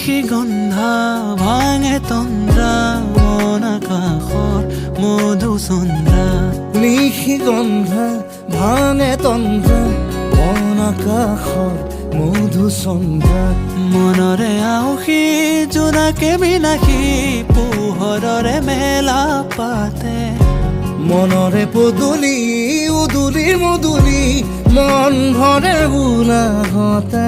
নিশি গন্ধা ভাঙে তন্দ্ৰা মন আকাশৰ মধুচন্দ্ৰা নিশি গন্ধা ভাঙে তন্দ্ৰা মন আকাশৰ মধুচন্দ্ৰা মনৰে আউসী জোনাকে বিলাসী পোহৰৰে মেলা পাতে মনৰে পদূলি উদুলি মুদুলি মন ভৰে বোলাহতে